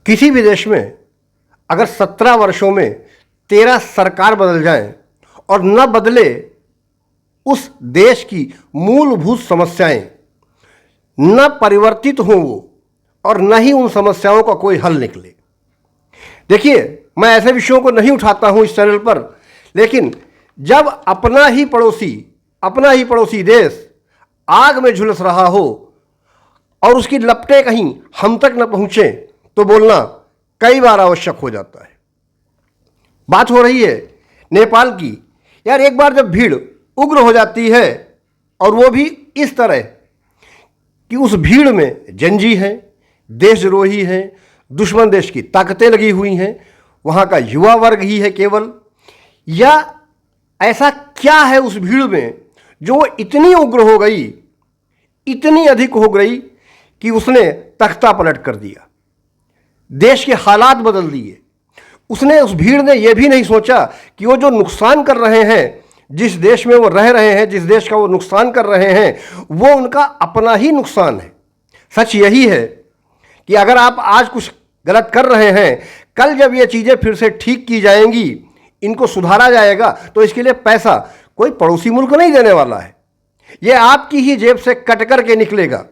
किसी भी देश में अगर 17 वर्षों में 13 सरकार बदल जाए और न बदले उस देश की मूलभूत समस्याएं, न परिवर्तित हों वो, और न ही उन समस्याओं का कोई हल निकले। देखिए, मैं ऐसे विषयों को नहीं उठाता हूं इस चैनल पर, लेकिन जब अपना ही पड़ोसी देश आग में झुलस रहा हो और उसकी लपटें कहीं हम तक न पहुंचे तो बोलना कई बार आवश्यक हो जाता है। बात हो रही है नेपाल की। यार, एक बार जब भीड़ उग्र हो जाती है और वो भी इस तरह कि उस भीड़ में जंजी हैं, देशद्रोही हैं, दुश्मन देश की ताकतें लगी हुई हैं, वहाँ का युवा वर्ग ही है केवल, या ऐसा क्या है उस भीड़ में जो वो इतनी उग्र हो गई, इतनी अधिक हो गई कि उसने तख्ता पलट कर दिया, देश के हालात बदल दिए। उस भीड़ ने यह भी नहीं सोचा कि वो जो नुकसान कर रहे हैं, जिस देश में वो रह रहे हैं, जिस देश का वो नुकसान कर रहे हैं, वो उनका अपना ही नुकसान है। सच यही है कि अगर आप आज कुछ गलत कर रहे हैं, कल जब ये चीज़ें फिर से ठीक की जाएंगी, इनको सुधारा जाएगा, तो इसके लिए पैसा कोई पड़ोसी मुल्क नहीं देने वाला है, ये आपकी ही जेब से कट कर के निकलेगा।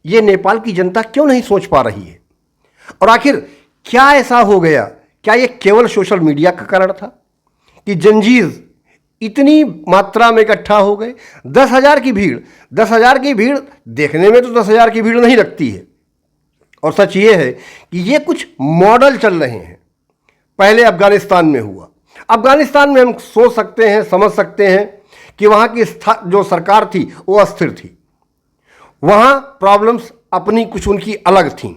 ये नेपाल की जनता क्यों नहीं सोच पा रही है? और आखिर क्या ऐसा हो गया? क्या ये केवल सोशल मीडिया का कारण था कि जंजीर इतनी मात्रा में इकट्ठा हो गए? 10,000 की भीड़ देखने में तो 10,000 की भीड़ नहीं लगती है। और सच ये है कि ये कुछ मॉडल चल रहे हैं। पहले अफगानिस्तान में हुआ। अफगानिस्तान में हम सोच सकते हैं, समझ सकते हैं कि वहाँ की जो सरकार थी वो अस्थिर थी, वहाँ प्रॉब्लम्स अपनी कुछ उनकी अलग थीं।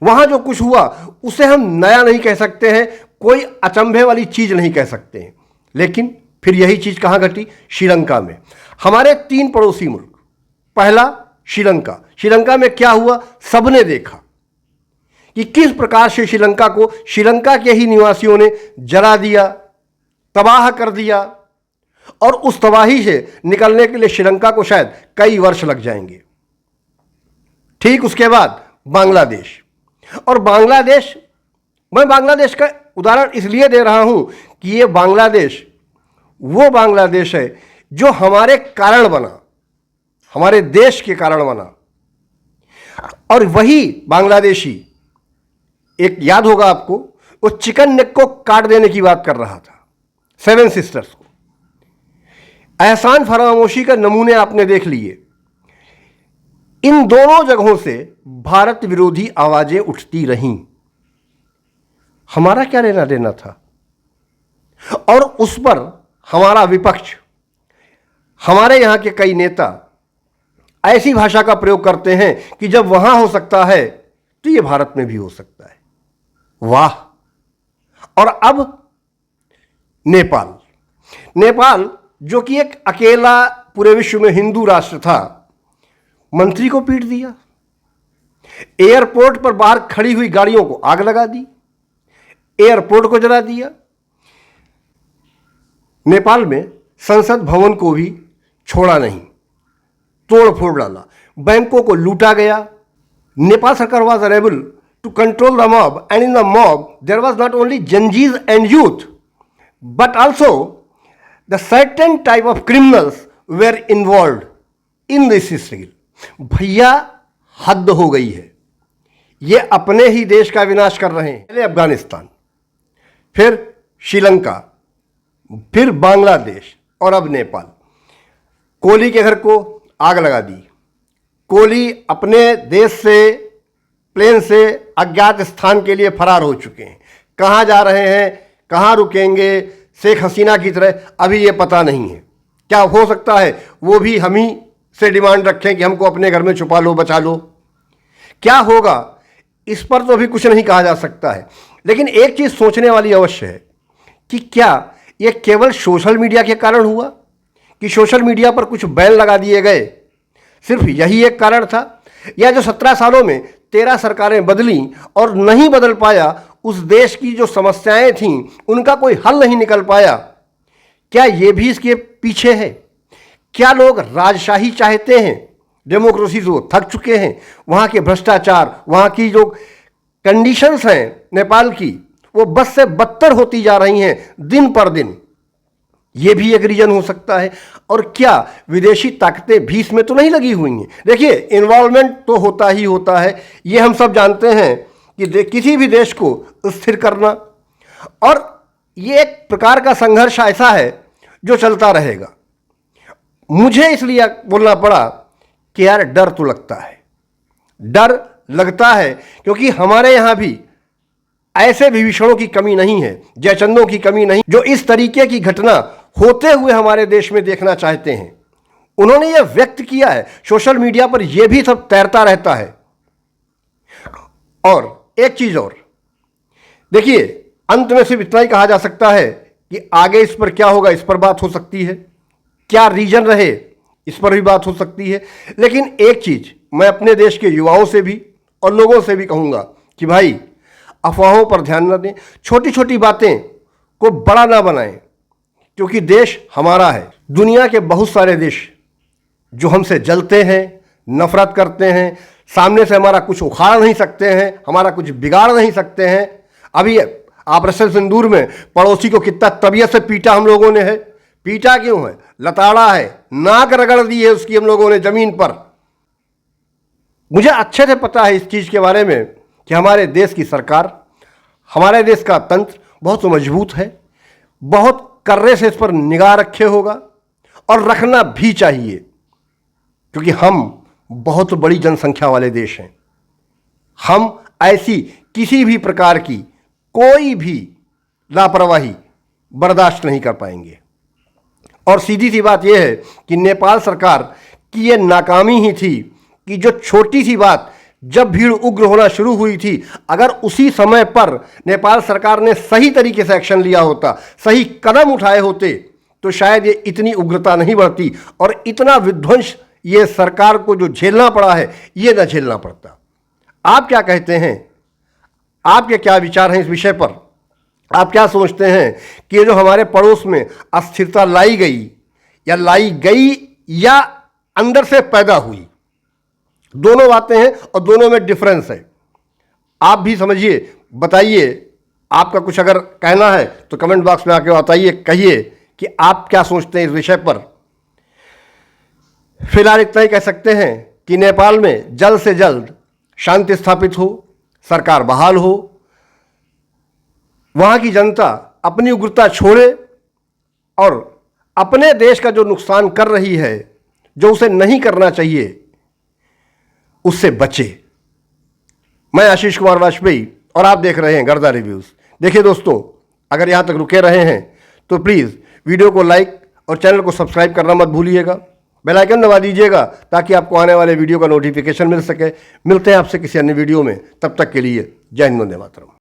वहाँ जो कुछ हुआ उसे हम नया नहीं कह सकते हैं, कोई अचंभे वाली चीज़ नहीं कह सकते हैं। लेकिन फिर यही चीज़ कहाँ घटी? श्रीलंका में। हमारे 3 पड़ोसी मुल्क। पहला श्रीलंका में क्या हुआ? सबने देखा कि किस प्रकार से श्रीलंका के ही निवासियों ने जला दिया, तबाह कर दिया, और उस तबाही से निकलने के लिए श्रीलंका को शायद कई वर्ष लग जाएंगे। ठीक उसके बाद बांग्लादेश। और बांग्लादेश, मैं बांग्लादेश का उदाहरण इसलिए दे रहा हूं कि ये बांग्लादेश वो बांग्लादेश है जो हमारे कारण बना, हमारे देश के कारण बना। और वही बांग्लादेशी, एक याद होगा आपको, वो चिकन नेक को काट देने की बात कर रहा था, 7 सिस्टर्स को। एहसान फरामोशी का नमूने आपने देख लिए। इन दोनों जगहों से भारत विरोधी आवाजें उठती रहीं। हमारा क्या लेना देना था? और उस पर हमारा विपक्ष, हमारे यहां के कई नेता ऐसी भाषा का प्रयोग करते हैं कि जब वहां हो सकता है तो ये भारत में भी हो सकता है। वाह! और अब नेपाल जो कि एक अकेला पूरे विश्व में हिंदू राष्ट्र था, मंत्री को पीट दिया, एयरपोर्ट पर बाहर खड़ी हुई गाड़ियों को आग लगा दी, एयरपोर्ट को जला दिया। नेपाल में संसद भवन को भी छोड़ा नहीं, तोड़ फोड़ डाला, बैंकों को लूटा गया। नेपाल सरकार was unable to control the mob, and in the mob there was not only Janjis and youth, but also the certain type of criminals were involved in this struggle. भैया, हद हो गई है। ये अपने ही देश का विनाश कर रहे हैं। पहले अफगानिस्तान, फिर श्रीलंका, फिर बांग्लादेश, और अब नेपाल। कोहली के घर को आग लगा दी। कोहली अपने देश से, प्लेन से अज्ञात स्थान के लिए फरार हो चुके हैं। कहाँ जा रहे हैं, कहाँ रुकेंगे, शेख हसीना की तरह, अभी ये पता नहीं है। क्या हो सकता है वो भी हम ही से डिमांड रखें कि हमको अपने घर में छुपा लो, बचा लो। क्या होगा इस पर तो अभी कुछ नहीं कहा जा सकता है। लेकिन एक चीज़ सोचने वाली अवश्य है कि क्या ये केवल सोशल मीडिया के कारण हुआ, कि सोशल मीडिया पर कुछ बैन लगा दिए गए, सिर्फ यही एक कारण था? या जो 17 सालों में 13 सरकारें बदली और नहीं बदल पाया, उस देश की जो समस्याएं थीं उनका कोई हल नहीं निकल पाया, क्या ये भी इसके पीछे है? क्या लोग राजशाही चाहते हैं? डेमोक्रेसी से वो थक चुके हैं। वहाँ के भ्रष्टाचार, वहाँ की जो कंडीशंस हैं नेपाल की, वो बद से बदतर होती जा रही हैं दिन पर दिन। ये भी एक रीजन हो सकता है। और क्या विदेशी ताकतें भी इसमें तो नहीं लगी हुई हैं? देखिए, इन्वॉल्वमेंट तो होता ही होता है, ये हम सब जानते हैं कि किसी भी देश को स्थिर करना, और ये एक प्रकार का संघर्ष ऐसा है जो चलता रहेगा। मुझे इसलिए बोलना पड़ा कि यार डर तो लगता है, डर लगता है, क्योंकि हमारे यहाँ भी ऐसे विभीषणों की कमी नहीं है, जयचंदों की कमी नहीं, जो इस तरीके की घटना होते हुए हमारे देश में देखना चाहते हैं। उन्होंने यह व्यक्त किया है, सोशल मीडिया पर यह भी सब तैरता रहता है। और एक चीज और देखिए, अंत में सिर्फ इतना ही कहा जा सकता है कि आगे इस पर क्या होगा, इस पर बात हो सकती है, क्या रीजन रहे इस पर भी बात हो सकती है। लेकिन एक चीज मैं अपने देश के युवाओं से भी और लोगों से भी कहूंगा कि भाई, अफवाहों पर ध्यान न दें, छोटी छोटी बातें को बड़ा ना बनाएं, क्योंकि देश हमारा है। दुनिया के बहुत सारे देश जो हमसे जलते हैं, नफरत करते हैं, सामने से हमारा कुछ उखाड़ नहीं सकते हैं, हमारा कुछ बिगाड़ नहीं सकते हैं। अभी ऑपरेशन सिंदूर में पड़ोसी को कितना तबीयत से पीटा हम लोगों ने है। पीटा क्यों है? लताड़ा है, नाक रगड़ दी है उसकी हम लोगों ने जमीन पर। मुझे अच्छे से पता है इस चीज़ के बारे में कि हमारे देश की सरकार, हमारे देश का तंत्र बहुत मजबूत है, बहुत कर्रे से इस पर निगाह रखे होगा, और रखना भी चाहिए, क्योंकि हम बहुत बड़ी जनसंख्या वाले देश हैं। हम ऐसी किसी भी प्रकार की कोई भी लापरवाही बर्दाश्त नहीं कर पाएंगे। और सीधी सी बात यह है कि नेपाल सरकार की यह नाकामी ही थी कि जो छोटी सी बात, जब भीड़ उग्र होना शुरू हुई थी, अगर उसी समय पर नेपाल सरकार ने सही तरीके से एक्शन लिया होता, सही कदम उठाए होते, तो शायद ये इतनी उग्रता नहीं बढ़ती और इतना विध्वंस ये सरकार को जो झेलना पड़ा है, ये न झेलना पड़ता। आप क्या कहते हैं? आपके क्या विचार हैं इस विषय पर? आप क्या सोचते हैं कि ये जो हमारे पड़ोस में अस्थिरता लाई गई या अंदर से पैदा हुई? दोनों बातें हैं और दोनों में डिफरेंस है। आप भी समझिए, बताइए। आपका कुछ अगर कहना है तो कमेंट बॉक्स में आके बताइए, कहिए कि आप क्या सोचते हैं इस विषय पर। फिलहाल इतना ही कह सकते हैं कि नेपाल में जल्द से जल्द शांति स्थापित हो, सरकार बहाल हो, वहां की जनता अपनी उग्रता छोड़े और अपने देश का जो नुकसान कर रही है, जो उसे नहीं करना चाहिए, उससे बचे। मैं आशीष कुमार वाजपेयी और आप देख रहे हैं गर्दा रिव्यूज। देखिए दोस्तों, अगर यहां तक रुके रहे हैं तो प्लीज़ वीडियो को लाइक और चैनल को सब्सक्राइब करना मत भूलिएगा। बेल आइकन दबा दीजिएगा ताकि आपको आने वाले वीडियो का नोटिफिकेशन मिल सके। मिलते हैं आपसे किसी अन्य वीडियो में, तब तक के लिए जय हिंद, वंदे मातरम।